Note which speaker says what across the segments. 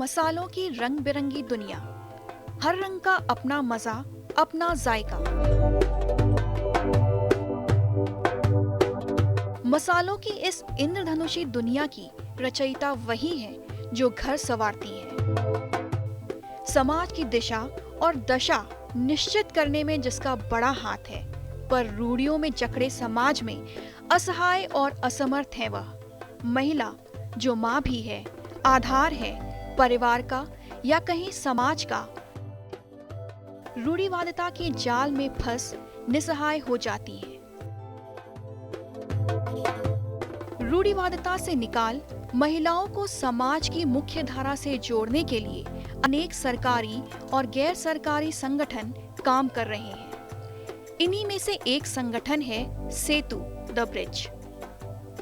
Speaker 1: मसालों की रंग बिरंगी दुनिया, हर रंग का अपना मजा, अपना जायका। मसालों की इस इंद्रधनुषी दुनिया की रचयिता वही है जो घर संवारती है। समाज की दिशा और दशा निश्चित करने में जिसका बड़ा हाथ है, पर रूढ़ियों में जकड़े समाज में असहाय और असमर्थ है वह महिला, जो माँ भी है, आधार है परिवार का या कहीं समाज का। रूढ़िवादिता के जाल में फंस निसहाय हो जाती है। रूढ़िवादिता से निकाल महिलाओं को समाज की मुख्य धारा से जोड़ने के लिए अनेक सरकारी और गैर सरकारी संगठन काम कर रहे हैं। इन्हीं में से एक संगठन है Setu the bridge.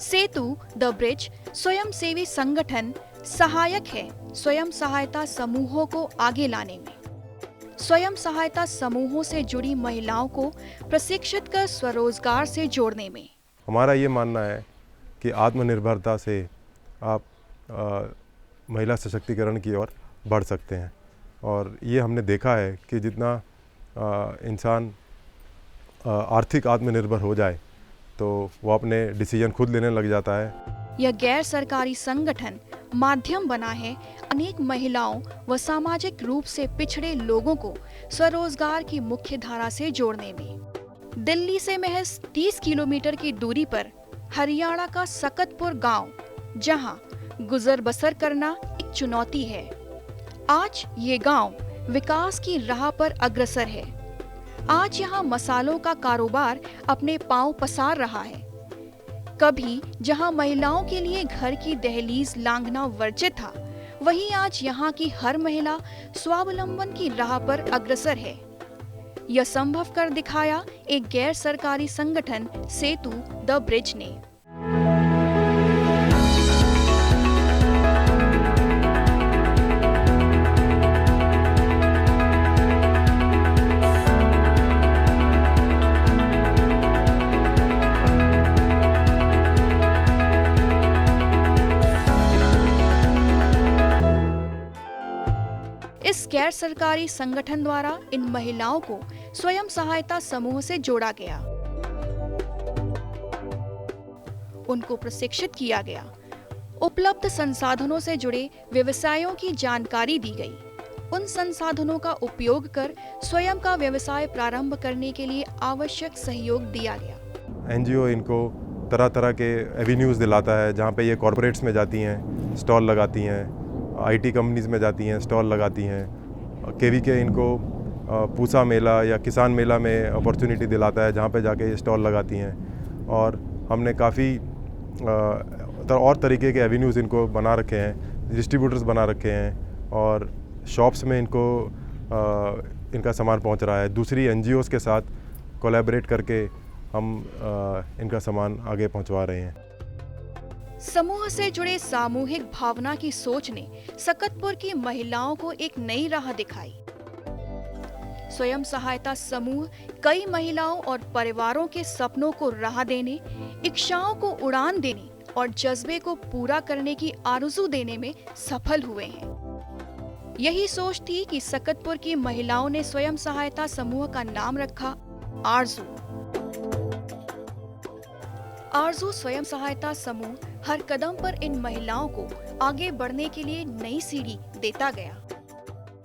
Speaker 1: Setu the bridge स्वयंसेवी संगठन सहायक है स्वयं सहायता समूहों को आगे लाने में। स्वयं सहायता समूहों से जुड़ी महिलाओं को प्रशिक्षित कर स्वरोजगार से जोड़ने में।
Speaker 2: हमारा ये मानना है कि आत्मनिर्भरता से आप महिला सशक्तिकरण की ओर बढ़ सकते हैं। और ये हमने देखा है कि जितना इंसान आर्थिक आत्मनिर्भर हो जाए तो वो अपने डिसीजन खुद लेने लग जाता है।
Speaker 1: यह गैर सरकारी संगठन माध्यम बना है अनेक महिलाओं व सामाजिक रूप से पिछड़े लोगों को स्वरोजगार की मुख्य धारा से जोड़ने में। दिल्ली से महज 30 किलोमीटर की दूरी पर हरियाणा का सकतपुर गांव, जहां गुजर बसर करना एक चुनौती है, आज ये गांव विकास की राह पर अग्रसर है। आज यहाँ मसालों का कारोबार अपने पांव पसार रहा है। कभी जहाँ महिलाओं के लिए घर की दहलीज लांघना वर्जित था, वहीं आज यहाँ की हर महिला स्वावलंबन की राह पर अग्रसर है। यह संभव कर दिखाया एक गैर सरकारी संगठन सेतु द ब्रिज ने। इस गैर सरकारी संगठन द्वारा इन महिलाओं को स्वयं सहायता समूह से जोड़ा गया, उनको प्रशिक्षित किया गया, उपलब्ध संसाधनों से जुड़े व्यवसायों की जानकारी दी गई, उन संसाधनों का उपयोग कर स्वयं का व्यवसाय प्रारंभ करने के लिए आवश्यक सहयोग दिया गया।
Speaker 2: एनजीओ इनको तरह तरह के एवेन्यूज़ दिलाता है, जहाँ पे ये कॉरपोरेट्स में जाती हैं, स्टॉल लगाती हैं, आईटी कंपनीज़ में जाती हैं, स्टॉल लगाती हैं। केवीके इनको पूसा मेला या किसान मेला में अपॉर्चुनिटी दिलाता है, जहाँ पे जाके ये स्टॉल लगाती हैं। और हमने काफ़ी और तरीके के एवेन्यूज़ इनको बना रखे हैं, डिस्ट्रीब्यूटर्स बना रखे हैं, और शॉप्स में इनको इनका सामान पहुँच रहा है। दूसरी एनजीओज़ के साथ कोलैबोरेट करके हम इनका सामान आगे पहुँचवा रहे हैं।
Speaker 1: समूह से जुड़े सामूहिक भावना की सोच ने सकतपुर की महिलाओं को एक नई राह दिखाई। स्वयं सहायता समूह कई महिलाओं और परिवारों के सपनों को राह देने, इच्छाओं को उड़ान देने और जज्बे को पूरा करने की आरज़ू देने में सफल हुए हैं। यही सोच थी कि सकतपुर की महिलाओं ने स्वयं सहायता समूह का नाम रखा आरज़ू। आरज़ू स्वयं सहायता समूह हर कदम पर इन महिलाओं को आगे बढ़ने के लिए नई सीढ़ी देता गया।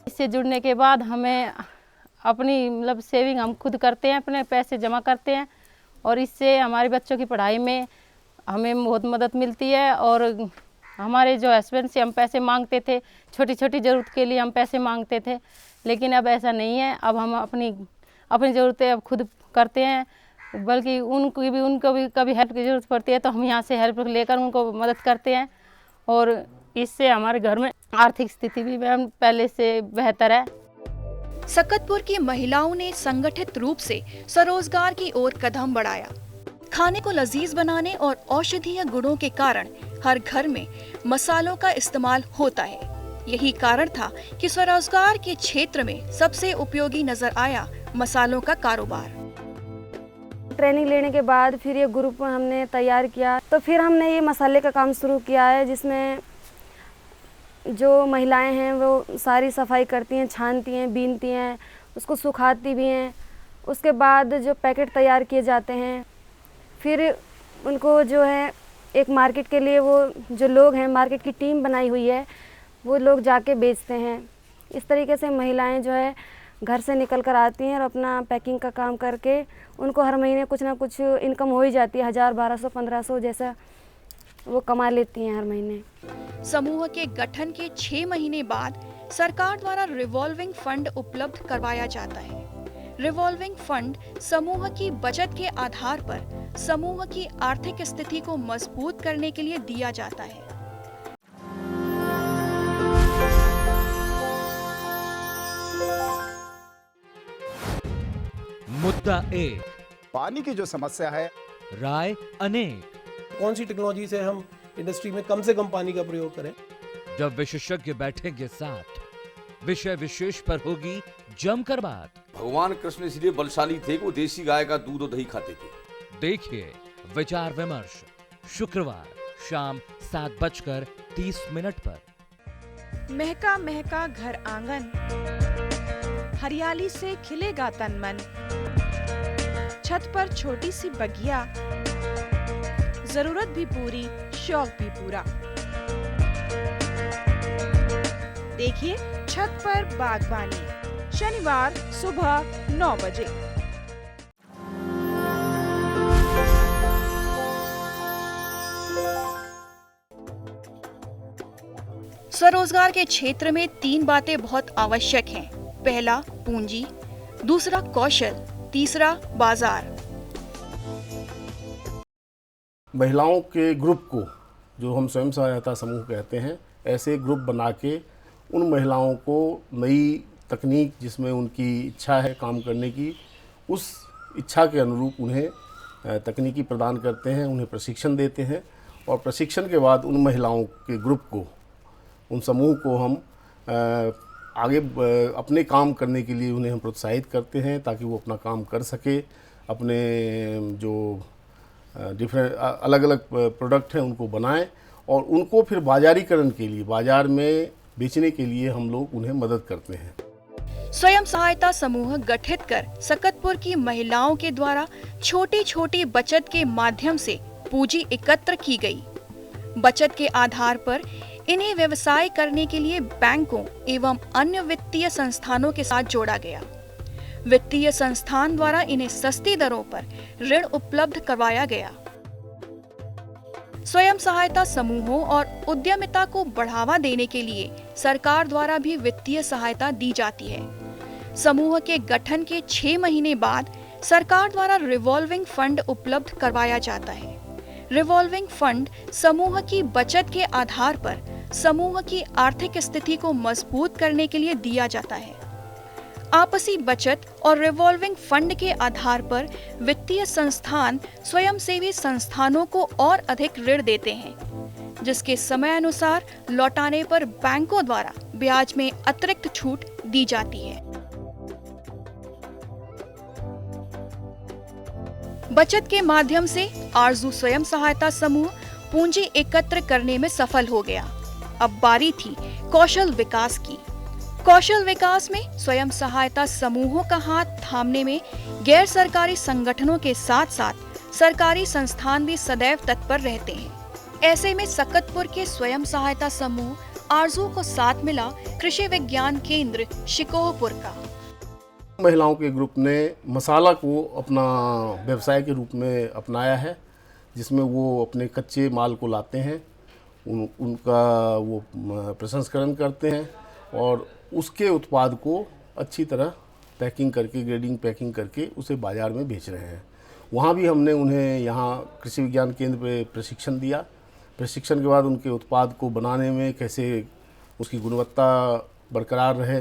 Speaker 3: इससे जुड़ने के बाद हमें अपनी सेविंग हम खुद करते हैं, अपने पैसे जमा करते हैं, और इससे हमारे बच्चों की पढ़ाई में हमें बहुत मदद मिलती है। और हमारे जो हस्बैंड से हम पैसे मांगते थे, छोटी छोटी ज़रूरत के लिए हम पैसे मांगते थे, लेकिन अब ऐसा नहीं है। अब हम अपनी ज़रूरतें अब खुद करते हैं, बल्कि उनको भी कभी हेल्प की ज़रूरत पड़ती है तो हम यहाँ से हेल्प लेकर उनको मदद करते हैं। और इससे हमारे घर में आर्थिक स्थिति भी पहले से बेहतर है।
Speaker 1: सकतपुर की महिलाओं ने संगठित रूप से स्वरोजगार की ओर कदम बढ़ाया। खाने को लजीज बनाने और औषधीय गुणों के कारण हर घर में मसालों का इस्तेमाल होता है। यही कारण था कि स्वरोजगार के क्षेत्र में सबसे उपयोगी नजर आया मसालों का कारोबार।
Speaker 4: ट्रेनिंग लेने के बाद फिर ये ग्रुप हमने तैयार किया, तो फिर हमने ये मसाले का काम शुरू किया है, जिसमें जो महिलाएं हैं वो सारी सफाई करती हैं, छानती हैं, बीनती हैं, उसको सुखाती भी हैं। उसके बाद जो पैकेट तैयार किए जाते हैं, फिर उनको जो है एक मार्केट के लिए वो जो लोग हैं, मार्केट की टीम बनाई हुई है, वो लोग जाके बेचते हैं। इस तरीके से महिलाएं जो है घर से निकल कर आती हैं और अपना पैकिंग का काम करके उनको हर महीने कुछ ना कुछ इनकम हो ही जाती है। 1000, 1200, 1500 जैसा वो कमा लेती हैं हर महीने।
Speaker 1: समूह के गठन के 6 महीने बाद सरकार द्वारा रिवॉल्विंग फंड उपलब्ध करवाया जाता है। रिवॉल्विंग फंड समूह की बचत के आधार पर समूह की आर्थिक स्थिति को मजबूत करने के लिए दिया जाता है।
Speaker 5: मुद्दा एक,
Speaker 6: पानी की जो समस्या है,
Speaker 5: राय अनेक।
Speaker 7: कौन सी टेक्नोलॉजी से हम इंडस्ट्री में कम से कम पानी का प्रयोग करें।
Speaker 5: जब विशेषज्ञ बैठेंगे साथ, विषय विशेष पर होगी जमकर बात।
Speaker 8: भगवान कृष्ण इसलिए बलशाली थे कि वो देसी गाय का दूध और दही खाते थे।
Speaker 5: देखिए विचार विमर्श शुक्रवार शाम 7:30 पर।
Speaker 9: महका महका घर आंगन, हरियाली से खिलेगा तन मन। छत पर छोटी सी बगिया, जरूरत भी पूरी, शौक भी पूरा। देखिए छत पर बागबानी, शनिवार सुबह 9 बजे।
Speaker 1: स्वरोजगार के क्षेत्र में 3 बातें बहुत आवश्यक हैं। पहला पूंजी, दूसरा कौशल, तीसरा बाजार।
Speaker 10: महिलाओं के ग्रुप को, जो हम स्वयं सहायता समूह कहते हैं, ऐसे ग्रुप बना के उन महिलाओं को नई तकनीक जिसमें उनकी इच्छा है काम करने की, उस इच्छा के अनुरूप उन्हें तकनीकी प्रदान करते हैं, उन्हें प्रशिक्षण देते हैं और प्रशिक्षण के बाद उन महिलाओं के ग्रुप को, उन समूह को हम आगे अपने काम करने के लिए उन्हें हम प्रोत्साहित करते हैं ताकि वो अपना काम कर सके। अपने जो डिफरेंट अलग अलग प्रोडक्ट हैं उनको बनाएं और उनको फिर बाजारीकरण के लिए, बाजार में बेचने के लिए हम लोग उन्हें मदद करते हैं।
Speaker 1: स्वयं सहायता समूह गठित कर सकतपुर की महिलाओं के द्वारा छोटी छोटी बचत के माध्यम से पूंजी एकत्र की गई। बचत के आधार पर इन्हें व्यवसाय करने के लिए बैंकों एवं अन्य वित्तीय संस्थानों के साथ जोड़ा गया। वित्तीय संस्थान द्वारा इन्हें सस्ती दरों पर ऋण उपलब्ध करवाया गया। स्वयं सहायता समूहों और उद्यमिता को बढ़ावा देने के लिए सरकार द्वारा भी वित्तीय सहायता दी जाती है। समूह के गठन के 6 महीने बाद सरकार द्वारा रिवॉल्विंग फंड उपलब्ध करवाया जाता है। रिवॉल्विंग फंड समूह की बचत के आधार पर समूह की आर्थिक स्थिति को मजबूत करने के लिए दिया जाता है। आपसी बचत और रिवॉल्विंग फंड के आधार पर वित्तीय संस्थान स्वयंसेवी संस्थानों को और अधिक ऋण देते हैं, जिसके समय अनुसार लौटाने पर बैंकों द्वारा ब्याज में अतिरिक्त छूट दी जाती है। बचत के माध्यम से आरजू स्वयं सहायता समूह पूंजी एकत्र करने में सफल हो गया। अब बारी थी कौशल विकास की। कौशल विकास में स्वयं सहायता समूहों का हाथ थामने में गैर सरकारी संगठनों के साथ साथ सरकारी संस्थान भी सदैव तत्पर रहते हैं। ऐसे में सकतपुर के स्वयं सहायता समूह आरजू को साथ मिला कृषि विज्ञान केंद्र शिकोहपुर का।
Speaker 10: महिलाओं के ग्रुप ने मसाला को अपना व्यवसाय के रूप में अपनाया है, जिसमें वो अपने कच्चे माल को लाते हैं, उनका वो प्रसंस्करण करते हैं और उसके उत्पाद को अच्छी तरह पैकिंग करके, ग्रेडिंग पैकिंग करके उसे बाज़ार में बेच रहे हैं। वहाँ भी हमने उन्हें यहाँ कृषि विज्ञान केंद्र पे प्रशिक्षण दिया। प्रशिक्षण के बाद उनके उत्पाद को बनाने में कैसे उसकी गुणवत्ता बरकरार रहे,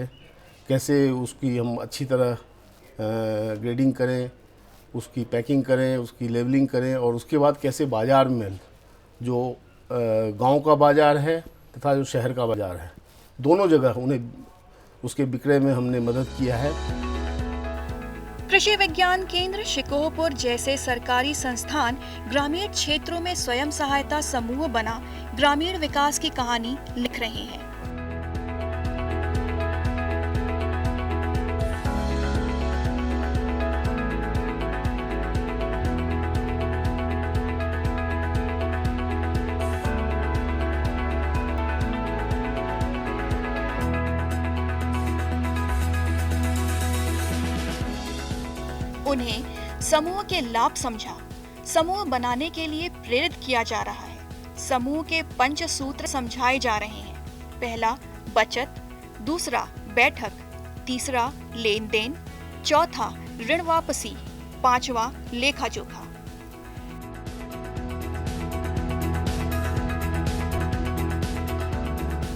Speaker 10: कैसे उसकी हम अच्छी तरह ग्रेडिंग करें, उसकी पैकिंग करें, उसकी लेबलिंग करें और उसके बाद कैसे बाज़ार में जो गांव का बाज़ार है तथा जो शहर का बाज़ार है, दोनों जगह उन्हें उसके विक्रय में हमने मदद किया है।
Speaker 1: कृषि विज्ञान केंद्र शिकोहपुर जैसे सरकारी संस्थान ग्रामीण क्षेत्रों में स्वयं सहायता समूह बना ग्रामीण विकास की कहानी लिख रहे हैं। उन्हें समूह के लाभ समझा, समूह बनाने के लिए प्रेरित किया जा रहा है। समूह के पंचसूत्र समझाए जा रहे हैं। पहला बचत, दूसरा बैठक, तीसरा लेन देन, चौथा ऋण वापसी, पांचवा लेखा जोखा।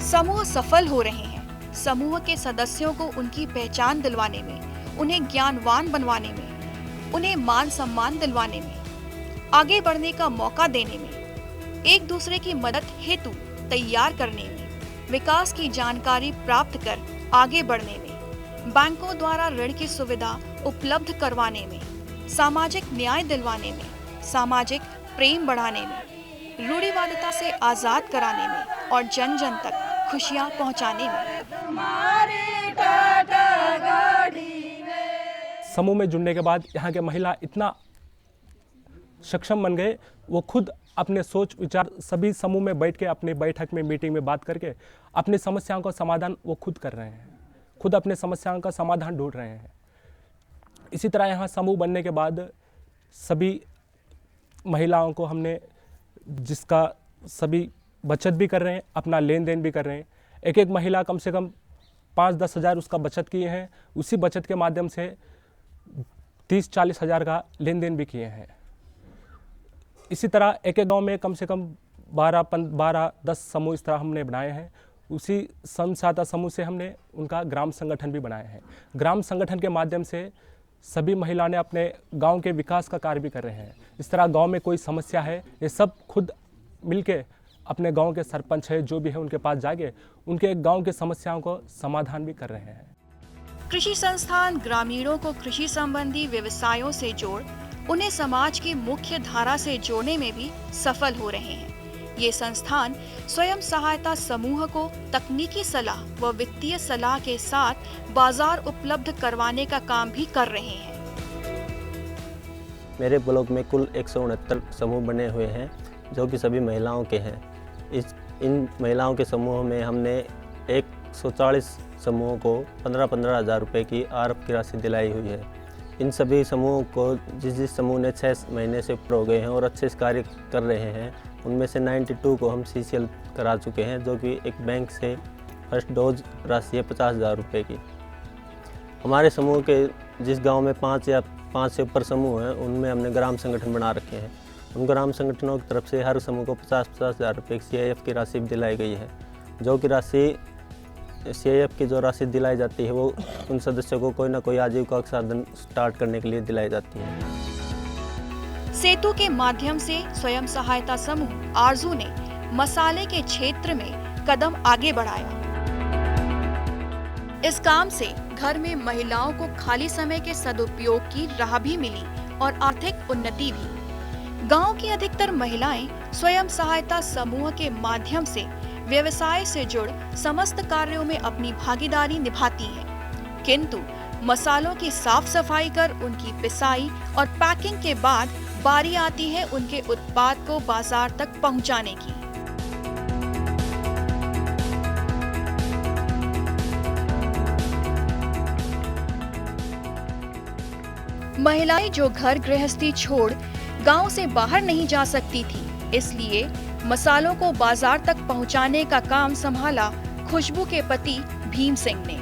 Speaker 1: समूह सफल हो रहे हैं। समूह के सदस्यों को उनकी पहचान दिलवाने में, उन्हें ज्ञानवान बनवाने में, उन्हें मान सम्मान दिलवाने में, आगे बढ़ने का मौका देने में, एक दूसरे की मदद हेतु तैयार करने में, विकास की जानकारी प्राप्त कर आगे बढ़ने में, बैंकों द्वारा ऋण की सुविधा उपलब्ध करवाने में, सामाजिक न्याय दिलवाने में, सामाजिक प्रेम बढ़ाने में, रूढ़िवादिता से आजाद कराने में और जन जन तक खुशियां पहुंचाने में।
Speaker 11: समूह में जुड़ने के बाद यहाँ के महिला इतना सक्षम बन गए, वो खुद अपने सोच विचार सभी समूह में बैठ के अपनी बैठक में मीटिंग में बात करके अपनी समस्याओं का समाधान वो खुद कर रहे हैं, खुद अपने समस्याओं का समाधान ढूंढ रहे हैं। इसी तरह यहाँ समूह बनने के बाद सभी महिलाओं को हमने, जिसका सभी बचत भी कर रहे हैं, अपना लेन देन भी कर रहे हैं। एक एक महिला कम से कम 5-10 हज़ार उसका बचत किए हैं, उसी बचत के माध्यम से 30-40 हज़ार का लेन देन भी किए हैं। इसी तरह एक एक गांव में कम से कम 12-10 समूह इस तरह हमने बनाए हैं। उसी स्वयं सहायता समूह से हमने उनका ग्राम संगठन भी बनाए हैं। ग्राम संगठन के माध्यम से सभी महिलाओं ने अपने गांव के विकास का कार्य भी कर रहे हैं। इस तरह गांव में कोई समस्या है, ये सब खुद मिलके अपने गांव के सरपंच है जो भी है उनके पास जाके उनके गांव के समस्याओं को समाधान भी कर रहे हैं।
Speaker 1: कृषि संस्थान ग्रामीणों को कृषि संबंधी व्यवसायों से जोड़ उन्हें समाज की मुख्य धारा से जोड़ने में भी सफल हो रहे हैं। ये संस्थान स्वयं सहायता समूह को तकनीकी सलाह व वित्तीय सलाह के साथ बाजार उपलब्ध करवाने का काम भी कर रहे हैं।
Speaker 12: मेरे ब्लॉक में कुल 169 समूह बने हुए हैं जो कि सभी महिलाओं के हैं। इन महिलाओं के समूह में हमने 140 समूहों को 15-15 हज़ार रुपये की आरएफ की राशि दिलाई हुई है। इन सभी समूहों को जिस समूह ने 6 महीने से ऊपर हो गए हैं और अच्छे से कार्य कर रहे हैं, उनमें से 92 को हम CCL करा चुके हैं, जो कि एक बैंक से फर्स्ट डोज राशि है 50 हज़ार रुपये की। हमारे समूह के जिस गांव में 5 से ऊपर समूह हैं, उनमें हमने ग्राम संगठन बना रखे हैं। उन ग्राम संगठनों की तरफ से हर समूह को 50-50 हज़ार रुपये की CIF की राशि भी दिलाई गई है, जो कि राशि CIF की जो राशि दिलाई जाती है वो उन सदस्यों को कोई ना कोई आजीविका का साधन स्टार्ट करने के लिए दिलाई जाती है।
Speaker 1: सेतु के माध्यम से स्वयं सहायता समूह आरजू ने मसाले के क्षेत्र में कदम आगे बढ़ाया। इस काम से घर में महिलाओं को खाली समय के सदुपयोग की राह भी मिली और आर्थिक उन्नति भी। गांव की अधिकतर महिलाएं स्वयं सहायता समूह के माध्यम से व्यवसाय से जुड़ समस्त कार्यों में अपनी भागीदारी निभाती हैं। किंतु मसालों की साफ सफाई कर उनकी पिसाई और पैकिंग के बाद बारी आती है उनके उत्पाद को बाजार तक पहुंचाने की। महिलाएं जो घर गृहस्थी छोड़ गांव से बाहर नहीं जा सकती थी, इसलिए मसालों को बाजार तक पहुंचाने का काम संभाला खुशबू के पति भीम सिंह ने।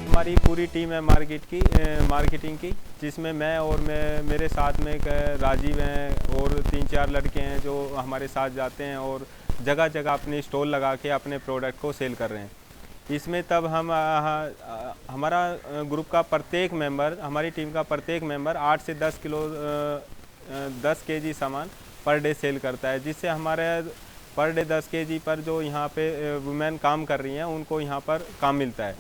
Speaker 13: हमारी पूरी टीम है मार्केटिंग की, जिसमें मैं और मेरे साथ में राजीव हैं और 3-4 लड़के हैं जो हमारे साथ जाते हैं और जगह जगह अपनी स्टॉल लगा के अपने प्रोडक्ट को सेल कर रहे हैं। इसमें तब हम हमारा ग्रुप का प्रत्येक मेंबर, हमारी टीम का प्रत्येक मेंबर 8 से 10 केजी सामान पर डे सेल करता है, जिससे हमारे पर डे 10 केजी पर जो यहाँ पे वुमेन काम कर रही हैं उनको यहाँ पर काम मिलता है।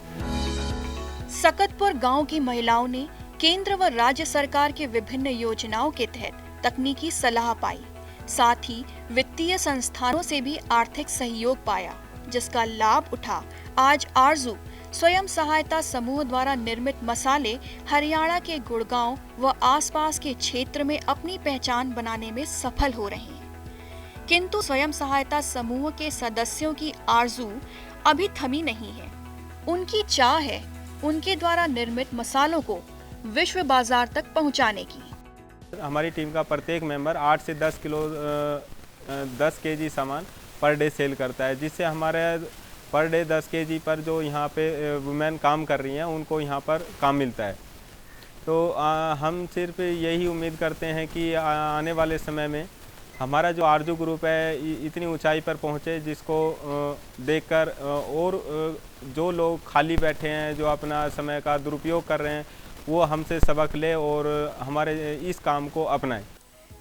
Speaker 1: सकतपुर गांव की महिलाओं ने केंद्र व राज्य सरकार के विभिन्न योजनाओं के तहत तकनीकी सलाह पाई, साथ ही वित्तीय संस्थानों से भी आर्थिक सहयोग पाया, जिसका लाभ उठा आज आरजू स्वयं सहायता समूह द्वारा निर्मित मसाले हरियाणा के गुड़गांव व आसपास के क्षेत्र में अपनी पहचान बनाने में सफल हो रहे हैं। किंतु स्वयं सहायता समूह के सदस्यों की आरजू अभी थमी नहीं है। उनकी चाह है उनके द्वारा निर्मित मसालों को विश्व बाजार तक पहुंचाने की।
Speaker 13: हमारी टीम का प्रत्येक मेंबर 8 से 10 किलो 10 केजी सामान पर डे सेल करता है, जिससे हमारे पर डे 10 केजी पर जो यहाँ पे वुमेन काम कर रही हैं उनको यहाँ पर काम मिलता है। तो हम सिर्फ यही उम्मीद करते हैं कि आने वाले समय में हमारा जो आरजू ग्रुप है इतनी ऊंचाई पर पहुँचे, जिसको देखकर और जो लोग खाली बैठे हैं, जो अपना समय का दुरुपयोग कर रहे हैं, वो हमसे सबक ले और हमारे इस काम को अपनाएं।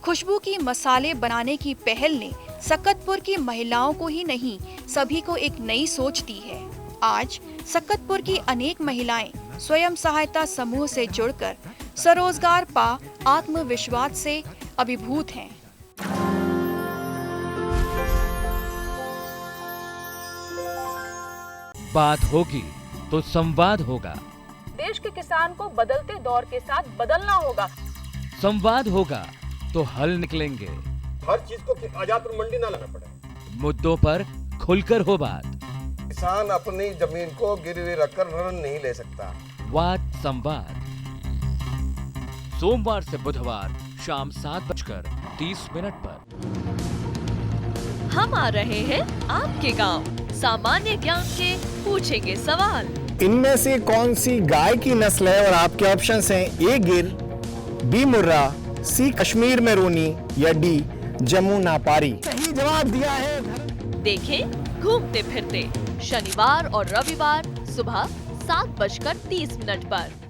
Speaker 1: खुशबू की मसाले बनाने की पहल ने सकतपुर की महिलाओं को ही नहीं सभी को एक नई सोच दी है। आज सकतपुर की अनेक महिलाएं स्वयं सहायता समूह से जुड़कर स्वरोजगार पा आत्मविश्वास से अभिभूत हैं।
Speaker 5: बात होगी तो संवाद होगा।
Speaker 14: देश के किसान को बदलते दौर के साथ बदलना होगा।
Speaker 5: संवाद होगा तो हल निकलेंगे।
Speaker 15: हर चीज को आजाद मंडी ना लाना पड़े।
Speaker 5: मुद्दों पर खुलकर हो बात।
Speaker 15: किसान अपनी जमीन को गिरवी रखकर ऋण नहीं ले सकता।
Speaker 5: वाद संवाद सोमवार से बुधवार शाम 7:30 पर।
Speaker 16: हम आ रहे हैं आपके गांव। सामान्य ज्ञान के पूछेंगे सवाल।
Speaker 6: इनमें से कौन सी गाय की नस्ल है और आपके ऑप्शंस हैं ए गिर, बी मुर्रा, सी कश्मीर में रोनी या डी जमुना पारी। सही जवाब दिया है।
Speaker 16: देखें घूमते फिरते शनिवार और रविवार सुबह 7:30 पर।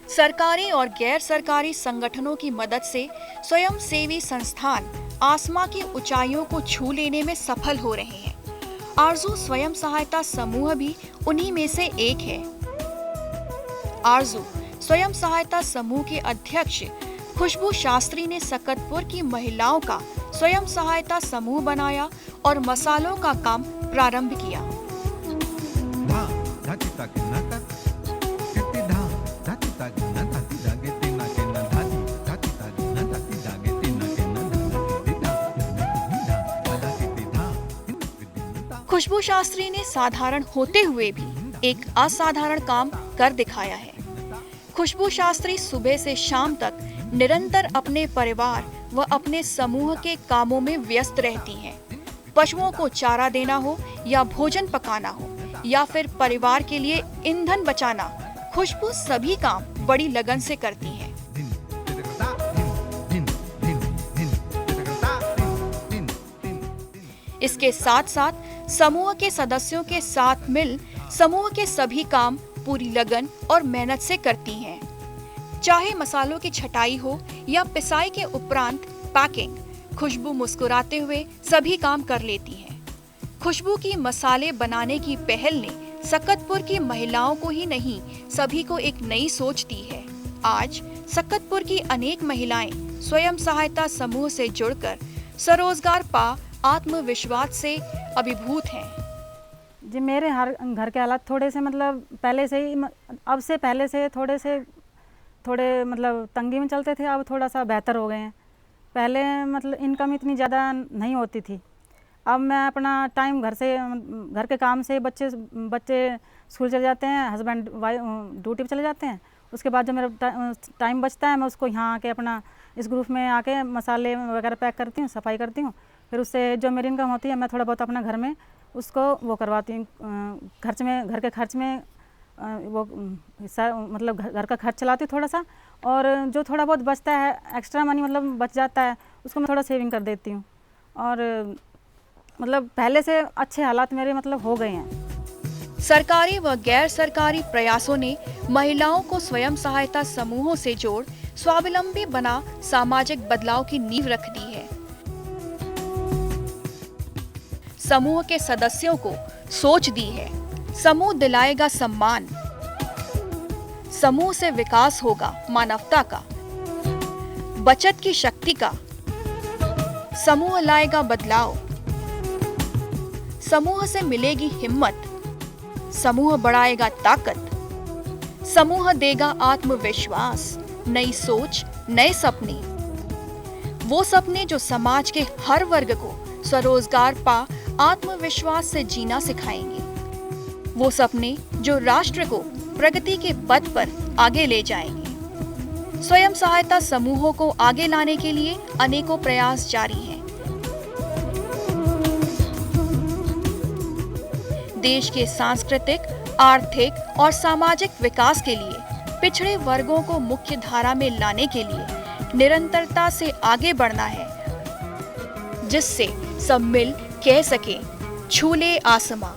Speaker 1: सरकारी और गैर सरकारी संगठनों की मदद से स्वयंसेवी संस्थान आसमां की ऊंचाइयों को छू लेने में सफल हो रहे हैं। आरजू स्वयं सहायता समूह भी उन्हीं में से एक है। आरजू स्वयं सहायता समूह के अध्यक्ष खुशबू शास्त्री ने सकतपुर की महिलाओं का स्वयं सहायता समूह बनाया और मसालों का काम प्रारंभ किया। खुशबू शास्त्री ने साधारण होते हुए भी एक असाधारण काम कर दिखाया है। खुशबू शास्त्री सुबह से शाम तक निरंतर अपने परिवार व अपने समूह के कामों में व्यस्त रहती हैं। पशुओं को चारा देना हो या भोजन पकाना हो या फिर परिवार के लिए ईंधन बचाना, खुशबू सभी काम बड़ी लगन से करती हैं। इसके साथ साथ समूह के सदस्यों के साथ मिल समूह के सभी काम पूरी लगन और मेहनत से करती हैं। चाहे मसालों की छटाई हो या पिसाई के उपरांत पैकिंग, खुशबू मुस्कुराते हुए सभी काम कर लेती हैं। खुशबू की मसाले बनाने की पहल ने सकतपुर की महिलाओं को ही नहीं सभी को एक नई सोच दी है। आज सकतपुर की अनेक महिलाएं स्वयं सहायता समूह से जुड़कर स्वरोजगार पा आत्मविश्वास से अभिभूत हैं।
Speaker 3: जी मेरे घर के हालात थोड़े से मतलब पहले से ही अब से पहले से थोड़े मतलब तंगी में चलते थे, अब थोड़ा सा बेहतर हो गए हैं। पहले मतलब इनकम इतनी ज़्यादा नहीं होती थी। अब मैं अपना टाइम घर के काम से बच्चे स्कूल चले जाते हैं, हस्बैंड ड्यूटी पे चले जाते हैं। उसके बाद जो मेरा टाइम बचता है मैं उसको यहाँ आके अपना इस ग्रुप में आके मसाले वगैरह पैक करती हूँ, सफाई करती हूँ। फिर उससे जो मेरी इनकम होती है मैं थोड़ा बहुत अपना घर में उसको वो करवाती हूँ, घर के खर्च में वो हिस्सा मतलब घर का खर्च चलाती हूँ थोड़ा सा, और जो थोड़ा बहुत बचता है एक्स्ट्रा मनी मतलब बच जाता है उसको मैं थोड़ा सेविंग कर देती हूँ। और मतलब पहले से अच्छे हालात मेरे मतलब हो गए हैं।
Speaker 1: सरकारी व गैर सरकारी प्रयासों ने महिलाओं को स्वयं सहायता समूहों से जोड़ स्वावलंबी बना सामाजिक बदलाव की नींव रख दी है। समूह के सदस्यों को सोच दी है, समूह दिलाएगा सम्मान, समूह से विकास होगा मानवता का, बचत की शक्ति का, समूह लाएगा बदलाव, समूह से मिलेगी हिम्मत, समूह बढ़ाएगा ताकत, समूह देगा आत्मविश्वास, नई सोच, नए सपने। वो सपने जो समाज के हर वर्ग को स्वरोजगार पा आत्मविश्वास से जीना सिखाएंगे। वो सपने जो राष्ट्र को प्रगति के पथ पर आगे ले जाएंगे। स्वयं सहायता समूहों को आगे लाने के लिए अनेकों प्रयास जारी हैं। देश के सांस्कृतिक, आर्थिक और सामाजिक विकास के लिए पिछड़े वर्गों को मुख्य धारा में लाने के लिए निरंतरता से आगे बढ़ना है, जिससे सब मिल कह सके छू ले आसमां।